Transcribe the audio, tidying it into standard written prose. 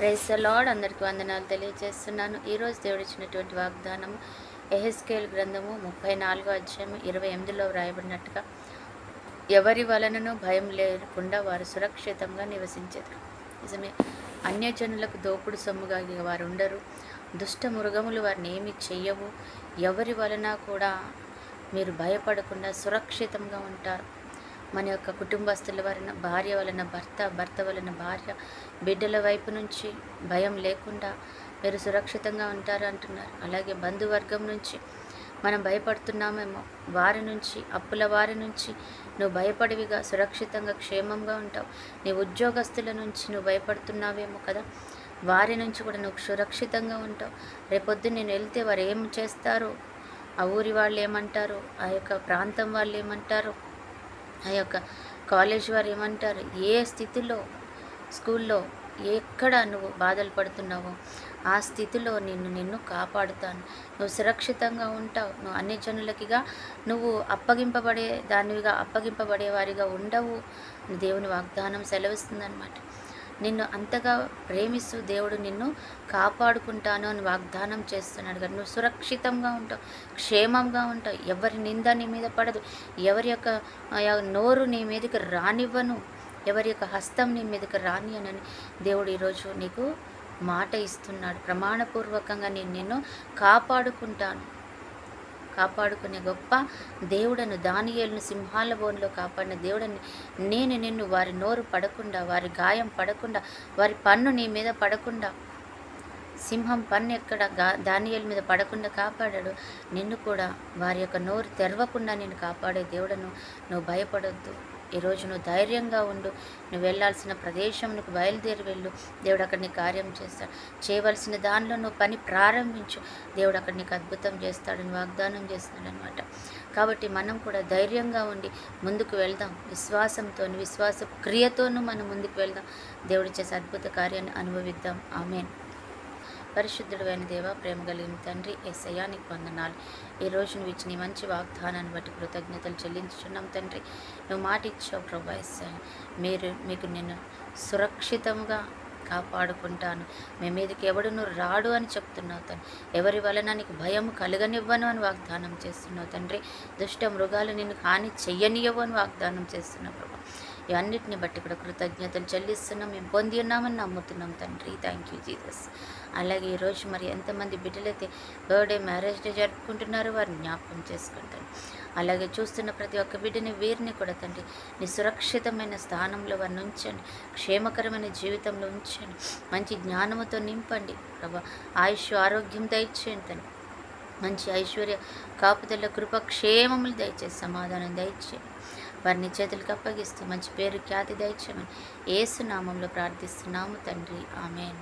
Praise the lord. అందరికీ వందనాలు తెలియజేస్తున్నాను. ఈరోజు దేవుడు ఇచ్చినటువంటి వాగ్దానం యెహెజ్కేలు గ్రంథము 34వ అధ్యాయం 28లో వ్రాయబడినట్టుగా, ఎవరి వలనను భయం లేకుండా వారు సురక్షితంగా నివసించెదరు. నిజమే, అన్యజనులకు దోపుడు సొమ్ముగా వారు ఉండరు. దుష్ట మృగములు వారిని ఏమి చెయ్యవు. ఎవరి వలన కూడా మీరు భయపడకుండా సురక్షితంగా ఉంటారు. మన యొక్క కుటుంబస్తుల వలన, భార్య వలన భర్త, భర్త వలన భార్య, బిడ్డల వైపు నుంచి భయం లేకుండా మీరు సురక్షితంగా ఉంటారు అంటున్నారు. అలాగే బంధువర్గం నుంచి మనం భయపడుతున్నామేమో, వారి నుంచి, అప్పుల వారి నుంచి నువ్వు భయపడివిగా సురక్షితంగా క్షేమంగా ఉంటావు. నీ ఉద్యోగస్తుల నుంచి నువ్వు భయపడుతున్నావేమో కదా, వారి నుంచి కూడా నువ్వు సురక్షితంగా ఉంటావు. రేపొద్దు నేను వెళ్తే వారు ఏం చేస్తారు, ఆ ఊరి వాళ్ళు ఏమంటారు, ఆ యొక్క ప్రాంతం వాళ్ళు ఏమంటారు, ఆ యొక్క కాలేజ్ వారు ఏమంటారు, ఏ స్థితిలో స్కూల్లో ఎక్కడ నువ్వు బాధలు పడుతున్నావో ఆ స్థితిలో నిన్ను కాపాడుతాను. నువ్వు సురక్షితంగా ఉంటావు. నువ్వు అన్ని జనులకిగా నువ్వు అప్పగింపబడే వారిగా ఉండవు. దేవుని వాగ్దానం సెలవిస్తుందన్నమాట. నిన్ను అంతగా ప్రేమిస్తూ దేవుడు నిన్ను కాపాడుకుంటాను అని వాగ్దానం చేస్తున్నాడు కదా. నువ్వు సురక్షితంగా ఉంటావు, క్షేమంగా ఉంటావు. ఎవరి నింద నీ మీద పడదు, ఎవరి యొక్క నోరు నీ మీదకి రానివ్వను, ఎవరి యొక్క హస్తం నీ మీదకి రానియనని దేవుడు ఈరోజు నీకు మాట ఇస్తున్నాడు. ప్రమాణపూర్వకంగా నిన్ను కాపాడుకునే గొప్ప దేవుడను, దానియేలును సింహాల బోన్లో కాపాడిన దేవుడని నేను నిన్ను వారి నోరు పడకుండా, వారి గాయం పడకుండా, వారి పన్ను నీ మీద పడకుండా, సింహం పన్ను ఎక్కడ దానియేలు మీద పడకుండా కాపాడాడు, నిన్ను కూడా వారి యొక్క నోరు తెరవకుండా నేను కాపాడే దేవుడను. నువ్వు భయపడొద్దు. ఈరోజు నువ్వు ధైర్యంగా ఉండు. నువ్వు వెళ్ళాల్సిన ప్రదేశం నువ్వు బయలుదేరి వెళ్ళు. దేవుడు అక్కడ నీ కార్యం చేస్తాడు. చేయవలసిన దానిలో నువ్వు పని ప్రారంభించు. దేవుడు అక్కడ నీకు అద్భుతం చేస్తాడని వాగ్దానం చేస్తున్నాడు అనమాట. కాబట్టి మనం కూడా ధైర్యంగా ఉండి ముందుకు వెళ్దాం. విశ్వాస క్రియతోనూ మనం ముందుకు వెళ్దాం. దేవుడి చేసే అద్భుత కార్యాన్ని అనుభవిద్దాం. ఆమేన్. పరిశుద్ధుడు అయిన దేవ, ప్రేమ కలిగిన తండ్రి, యేసయ్యా నీకు వందనాలు. ఈరోజు నువ్వు ఇచ్చిన ఈ మంచి వాగ్దానాన్ని బట్టి కృతజ్ఞతలు చెల్లించుచున్నాం తండ్రి. నువ్వు మాట ఇచ్చావు ప్రభా యేసయ్యా, మీకు నేను సురక్షితంగా కాపాడుకుంటాను, మీ మీదకి ఎవడును రాడు అని చెప్తున్నావు తండ్రి. ఎవరి వలన నీకు భయం కలగనివ్వను అని వాగ్దానం చేస్తున్నావు తండ్రి. దుష్ట మృగాలు నిన్ను హాని చెయ్యనివ్వవు అని వాగ్దానం చేస్తున్నావు ప్రభా. ఇవన్నిటిని బట్టి కూడా కృతజ్ఞతలు చెల్లిస్తున్నాం. మేము పొంది ఉన్నామని నమ్ముతున్నాం తండ్రి. Thank you Jesus. అలాగే ఈరోజు మరి ఎంతమంది బిడ్డలైతే బర్త్డే, మ్యారేజ్ డే జరుపుకుంటున్నారో వారిని జ్ఞాపకం చేసుకుంటాను. అలాగే చూస్తున్న ప్రతి ఒక్క బిడ్డని, వీరిని కూడా తండ్రి నీ సురక్షితమైన స్థానంలో వారిని ఉంచండి. క్షేమకరమైన జీవితంలో ఉంచండి. మంచి జ్ఞానముతో నింపండి ప్రభా. ఆయుష్, ఆరోగ్యం దయచేయండి తండ్రి. మంచి ఐశ్వర్య, కాపుదల, కృప, క్షేమములు దయచేసి సమాధానం దయచేయండి. వారిని చేతులకు అప్పగిస్తూ మంచి పేరు, ఖ్యాతి దయచేయమని యేసు నామంలో ప్రార్థిస్తున్నాము తండ్రి. ఆమేన్.